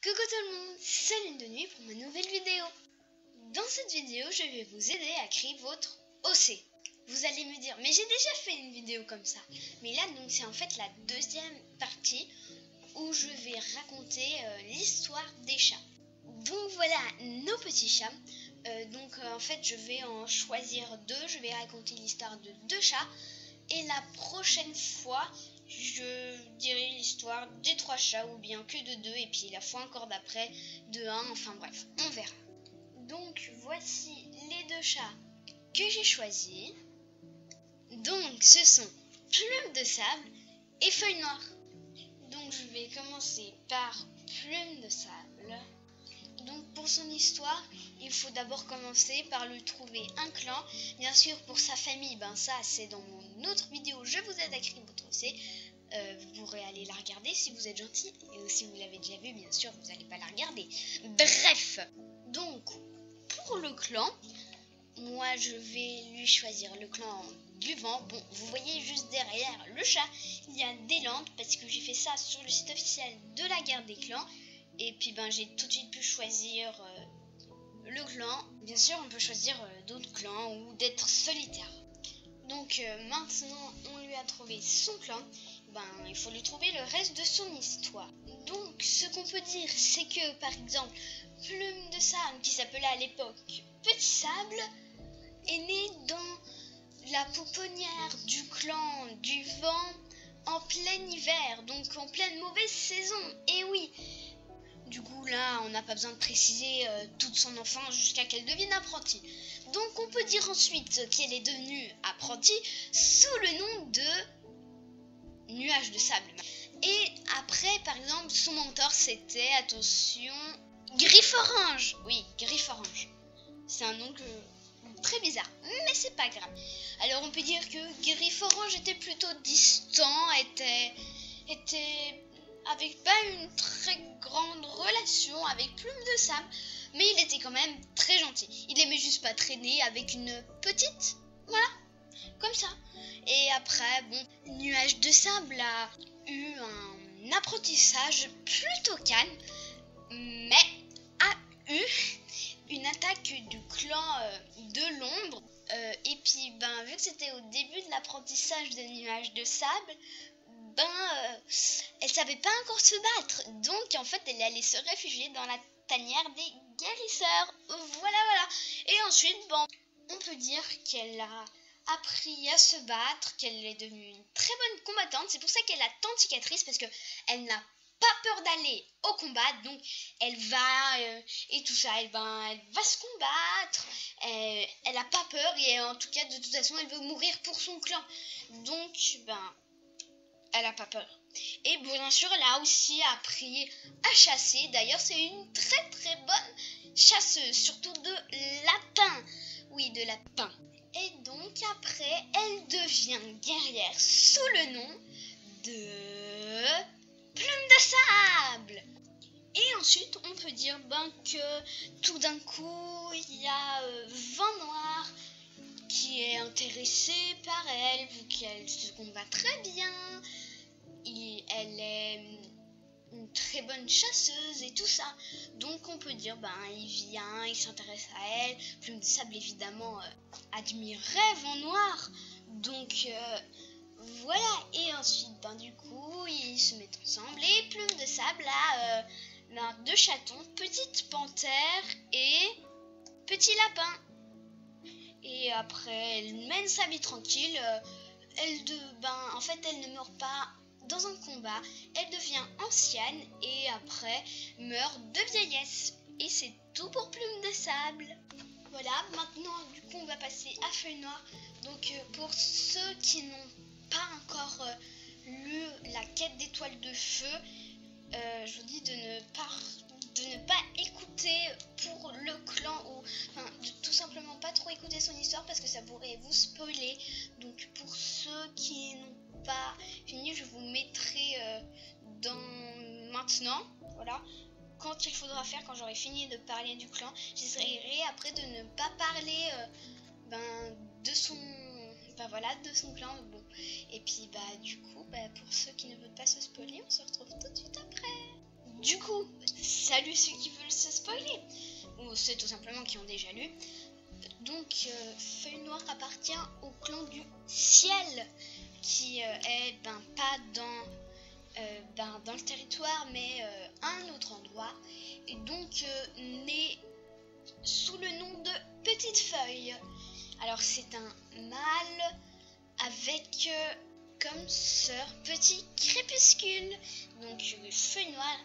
Coucou tout le monde, c'est Lune de Nuit pour ma nouvelle vidéo. Dans cette vidéo, je vais vous aider à créer votre OC. Vous allez me dire, mais j'ai déjà fait une vidéo comme ça. Mais là, donc, c'est en fait la deuxième partie où je vais raconter l'histoire des chats. Donc voilà, nos petits chats. En fait, je vais en choisir deux. Je vais raconter l'histoire de deux chats. Et la prochaine fois, je dirai l'histoire des trois chats ou bien que de deux. Et puis la fois encore d'après, de un. Enfin bref, on verra. Donc voici les deux chats que j'ai choisis. Donc ce sont Plume de Sable et Feuille Noire. Donc je vais commencer par Plume de Sable. Donc pour son histoire, il faut d'abord commencer par lui trouver un clan. Bien sûr pour sa famille, ça c'est dans mon autre vidéo, je vous aide à créer votre OC. Vous pourrez aller la regarder si vous êtes gentil. Et si vous l'avez déjà vue, bien sûr, vous n'allez pas la regarder. Bref, donc pour le clan, moi je vais lui choisir le clan du vent. Bon, vous voyez juste derrière le chat, il y a des lampes parce que j'ai fait ça sur le site officiel de la guerre des clans. Et puis j'ai tout de suite pu choisir le clan. Bien sûr, on peut choisir d'autres clans ou d'être solitaire. Donc maintenant, on lui a trouvé son clan. Il faut lui trouver le reste de son histoire. Donc ce qu'on peut dire, c'est que par exemple, Plume de Sable, qui s'appelait à l'époque Petit Sable, est né dans la pouponnière du clan du vent en plein hiver, donc en pleine mauvaise saison. Et oui, du coup là, on n'a pas besoin de préciser toute son enfance jusqu'à qu'elle devienne apprentie. Donc on peut dire ensuite qu'elle est devenue apprentie sous le nom de Nuage de Sable. Et après, par exemple, son mentor c'était, attention, Grifforange. Oui, Grifforange. C'est un nom très bizarre, mais c'est pas grave. Alors on peut dire que Grifforange était plutôt distant, était avec pas une très grande relation avec Plume de Sable, mais il était quand même très gentil. Il aimait juste pas traîner avec une petite, voilà, comme ça. Et après, Nuage de Sable a eu un apprentissage plutôt calme, mais a eu une attaque du clan de l'ombre. Et puis, vu que c'était au début de l'apprentissage de Nuage de Sable, elle savait pas encore se battre. Donc, en fait, elle allait se réfugier dans la tanière des guérisseurs. Voilà. Et ensuite, on peut dire qu'elle a appris à se battre, qu'elle est devenue une très bonne combattante. C'est pour ça qu'elle a tant de cicatrices, parce que elle n'a pas peur d'aller au combat, donc elle va et tout ça, elle va se combattre, elle a pas peur, et en tout cas de toute façon elle veut mourir pour son clan, donc elle a pas peur. Et bien sûr elle a aussi appris à chasser. D'ailleurs c'est une très très bonne chasseuse, surtout de lapins. Oui, de lapins. Et donc après elle devient guerrière sous le nom de Plume de Sable. Et ensuite on peut dire que tout d'un coup il y a Vent Noir qui est intéressé par elle, vu qu'elle se combat très bien. Elle est une très bonne chasseuse et tout ça. Donc on peut dire, il vient, il s'intéresse à elle. Plume de Sable évidemment admirait Vent Noir. Donc voilà. Et ensuite, du coup, ils se mettent ensemble. Et Plume de Sable a deux chatons, Petite Panthère et Petit Lapin. Et après, elle mène sa vie tranquille. En fait, elle ne meurt pas dans un combat, elle devient ancienne et après meurt de vieillesse. Et c'est tout pour Plume de Sable. Voilà, maintenant du coup on va passer à Feuille Noire. Donc pour ceux qui n'ont pas encore lu La Quête d'étoiles de feu, je vous dis de ne pas écouter pour le clan, ou de tout simplement pas trop écouter son histoire parce que ça pourrait vous spoiler. Donc pour ceux qui n'ont pas fini, je vous mettrai maintenant, voilà, quand il faudra faire, quand j'aurai fini de parler du clan. J'essaierai après de ne pas parler de son clan. Et puis du coup pour ceux qui ne veulent pas se spoiler, on se retrouve tout de suite après. Du coup, salut ceux qui veulent se spoiler, ou ceux tout simplement qui ont déjà lu. Donc, Feuille Noire appartient au clan du ciel, qui est pas dans le territoire, mais à un autre endroit, et donc né sous le nom de Petite Feuille. Alors, c'est un mâle avec comme sœur Petit Crépuscule, donc Feuille Noire.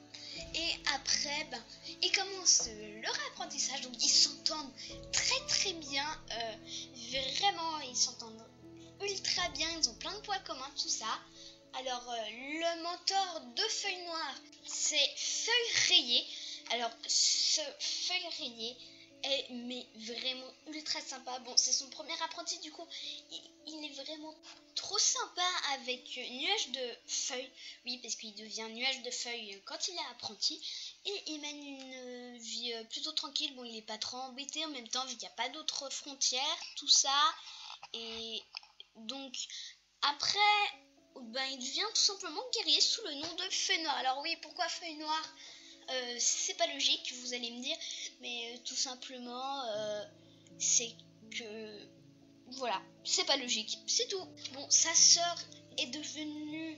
Et après, ils commencent leur apprentissage, donc ils s'entendent très bien, vraiment ils s'entendent ultra bien, ils ont plein de points communs, tout ça. Alors le mentor de Feuille Noire, c'est Feuille Rayée. Alors ce Feuille Rayée est mais vraiment ultra sympa. Bon, c'est son premier apprenti, du coup il est vraiment trop sympa avec Nuage de Feuilles. Oui, parce qu'il devient Nuage de Feuilles quand il est apprenti. Et il mène une vie plutôt tranquille. Bon, il n'est pas trop embêté en même temps, vu qu'il n'y a pas d'autres frontières, tout ça. Et donc, après, il devient tout simplement guerrier sous le nom de Feuille Noire. Alors oui, pourquoi Feuille Noire? C'est pas logique, vous allez me dire, mais tout simplement, c'est que... Voilà, c'est pas logique, c'est tout. Bon, sa sœur est devenue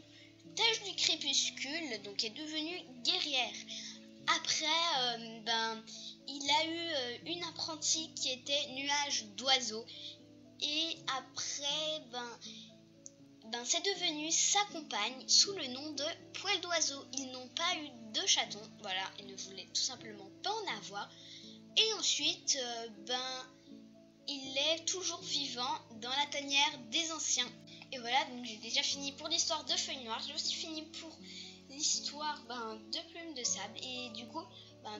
Tache du Crépuscule, donc est devenue guerrière. Après, il a eu une apprentie qui était Nuage d'Oiseau. Et après, c'est devenu sa compagne sous le nom de Poil d'Oiseau. Ils n'ont pas eu de chaton, voilà, ils ne voulaient tout simplement pas en avoir. Et ensuite, il est toujours vivant dans la tanière des anciens. Et voilà, donc j'ai déjà fini pour l'histoire de Feuille Noire. J'ai aussi fini pour l'histoire de Plume de Sable. Et du coup,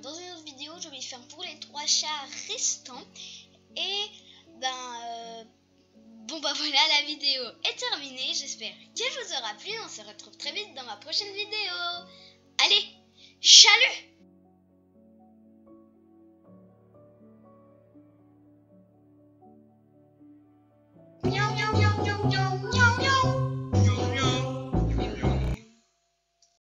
dans une autre vidéo, je vais faire pour les 3 chats restants. Et voilà, la vidéo est terminée. J'espère qu'elle vous aura plu. On se retrouve très vite dans ma prochaine vidéo. Allez, chalut!